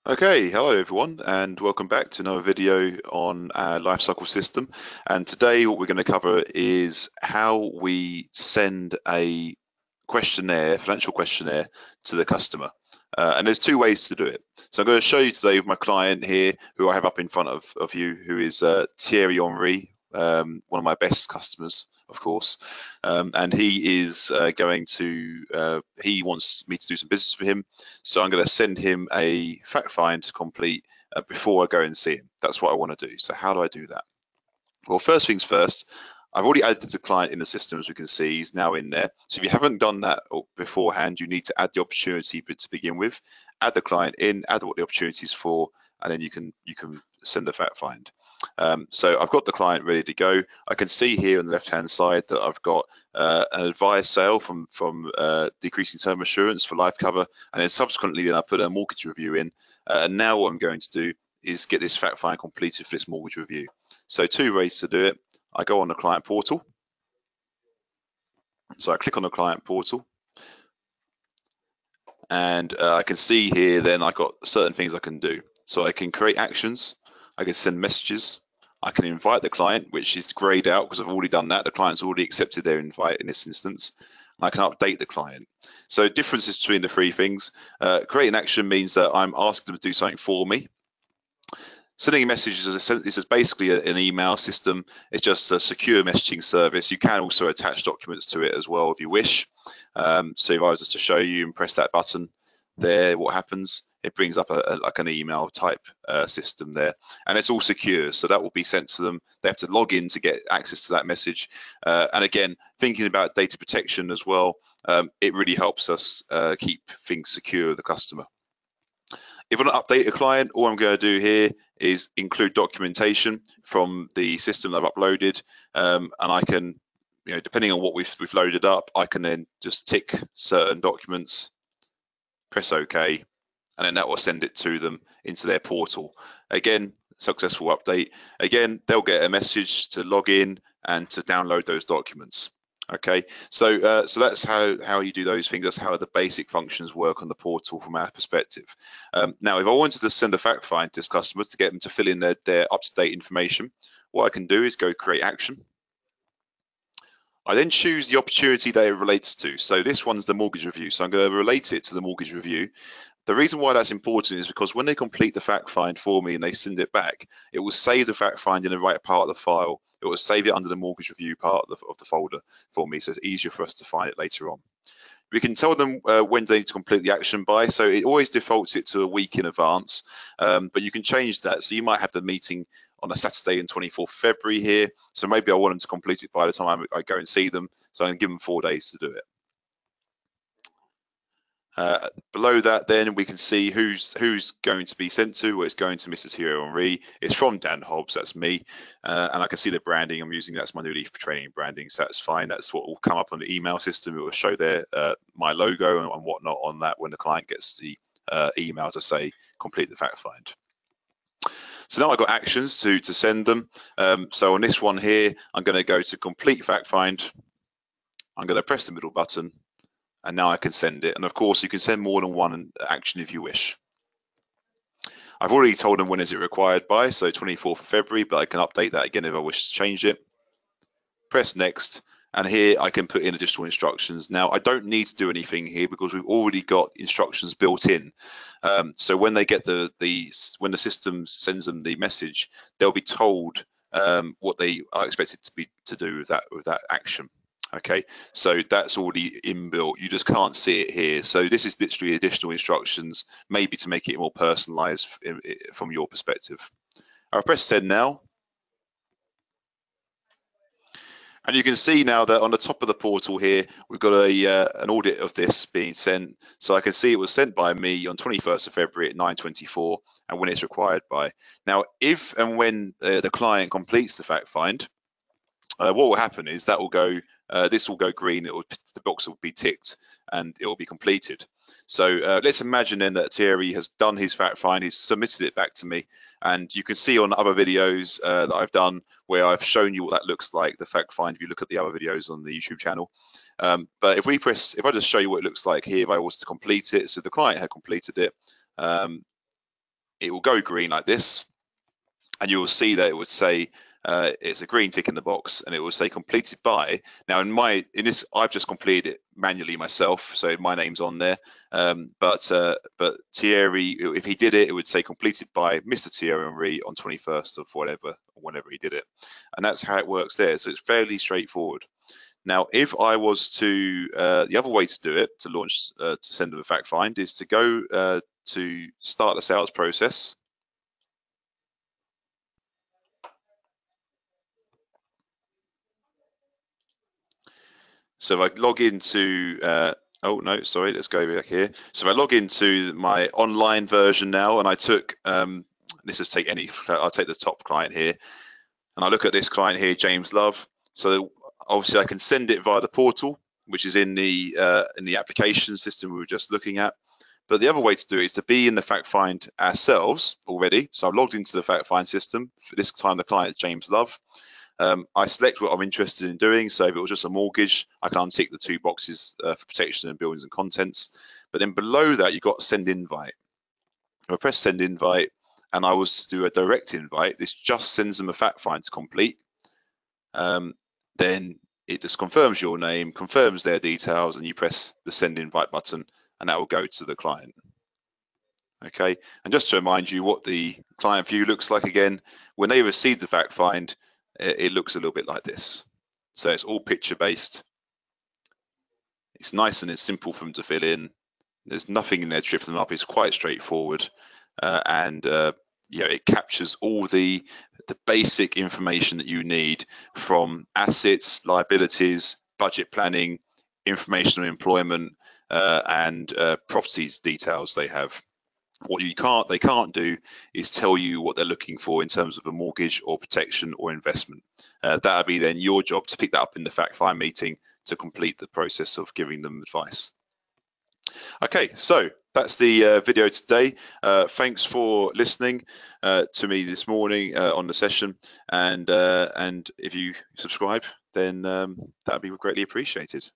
Okay, hello everyone, and welcome back to another video on our Lifecycle system. And today, what we're going to cover is how we send a questionnaire, financial questionnaire, to the customer. And there's two ways to do it. So I'm going to show you today with my client here, who I have up in front of you, who is Thierry Henry, one of my best customers, of course. And he is he wants me to do some business for him. So I'm going to send him a fact find to complete before I go and see him. That's what I want to do. So how do I do that? Well, first things first, I've already added the client in the system, as we can see. He's now in there. So if you haven't done that beforehand, you need to add the opportunity to begin with. Add the client in, add what the opportunity is for, and then you can send the fact find. So I've got the client ready to go. I can see here on the left-hand side that I've got an advised sale from decreasing term assurance for life cover, and then subsequently then I put a mortgage review in. And now what I'm going to do is get this fact find completed for this mortgage review. So two ways to do it. I go on the client portal. So I click on the client portal, and I can see here then I've got certain things I can do. So I can create actions, I can send messages, I can invite the client, which is grayed out because I've already done that. The client's already accepted their invite in this instance. I can update the client. So differences between the three things. Create an action means that I'm asking them to do something for me. Sending a message is basically an email system. It's just a secure messaging service. You can also attach documents to it as well if you wish. So if I was just to show you and press that button there, what happens? It brings up like an email type system there, and it's all secure. So that will be sent to them. They have to log in to get access to that message. And again, thinking about data protection as well, it really helps us keep things secure with the customer. If I want to update a client, all I'm going to do here is include documentation from the system that I've uploaded, and I can, depending on what we've loaded up, I can then just tick certain documents, press OK, and then that will send it to them into their portal. Again, successful update. Again, they'll get a message to log in and to download those documents. Okay, so that's how you do those things. That's how the basic functions work on the portal from our perspective. Now, if I wanted to send a fact find to this customers to get them to fill in their up-to-date information, what I can do is go create action. I then choose the opportunity that it relates to. So this one's the mortgage review. So I'm going to relate it to the mortgage review. The reason why that's important is because when they complete the fact find for me and they send it back, it will save the fact find in the right part of the file. It will save it under the mortgage review part of the folder for me, so it's easier for us to find it later on. We can tell them when they need to complete the action by, so it always defaults it to a week in advance, but you can change that. So you might have the meeting on a Saturday in 24th February here, so maybe I want them to complete it by the time I go and see them, so I'm going to give them 4 days to do it. Below that, then we can see who's going to be sent to. Well, it's going to Mr. Thierry Henry. It's from Dan Hobbs, that's me, and I can see the branding I'm using. That's my new Leaf training branding, so that's fine. That's what will come up on the email system. It will show there my logo and whatnot on that when the client gets the email to say complete the fact find. So now I've got actions to send them. So on this one here, I'm going to go to complete fact find. I'm going to press the middle button. And now I can send it. And of course, you can send more than one action if you wish. I've already told them when is it required by, so 24th of February, but I can update that again if I wish to change it. Press next, and here I can put in additional instructions. Now, I don't need to do anything here because we've already got instructions built in. So when they get when the system sends them the message, they'll be told what they are expected to do with that action. Okay, so that's already inbuilt. You just can't see it here. So this is literally additional instructions, maybe to make it more personalized from your perspective. I'll press send now. And you can see now that on the top of the portal here, we've got an audit of this being sent. So I can see it was sent by me on 21st of February at 9:24 and when it's required by. Now, if and when the client completes the fact find, what will happen is that will go, this will go green, the box will be ticked and it will be completed. So let's imagine then that Thierry has done his fact find, he's submitted it back to me, and you can see on other videos that I've done where I've shown you what that looks like, the fact find, if you look at the other videos on the YouTube channel. But if I just show you what it looks like here, if I was to complete it, so the client had completed it, it will go green like this, and you will see that it would say it's a green tick in the box, and it will say completed by. Now, in this, I've just completed it manually myself, so my name's on there. But Thierry, if he did it, it would say completed by Mr. Thierry Henry on 21st of whenever he did it, and that's how it works there. So it's fairly straightforward. Now, if I was to, the other way to do it, to launch, to send them a fact find, is to go to start the sales process. So if I log into, oh no, sorry, let's go back here. So if I log into my online version now, and I took, let's just take I'll take the top client here, and I look at this client here, James Love. So obviously I can send it via the portal, which is in the application system we were just looking at. But the other way to do it is to be in the fact find ourselves already. So I've logged into the fact find system. For this time, the client is James Love. I select what I'm interested in doing. So if it was just a mortgage, I can untick the 2 boxes for protection and buildings and contents. But then below that, you've got send invite. If I press send invite and I was to do a direct invite, this just sends them a fact find to complete. Then it just confirms your name, confirms their details, and you press the send invite button, and that will go to the client. Okay, and just to remind you what the client view looks like again, when they receive the fact find, it looks a little bit like this. So it's all picture based. It's nice and it's simple for them to fill in. There's nothing in there tripping them up. It's quite straightforward, and it captures all the basic information that you need from assets, liabilities, budget planning, information on employment, and properties details they have. What they can't do is tell you what they're looking for in terms of a mortgage or protection or investment. That'll be then your job to pick that up in the fact find meeting to complete the process of giving them advice. Okay, so that's the video today. Thanks for listening to me this morning on the session, and if you subscribe, then that'd be greatly appreciated.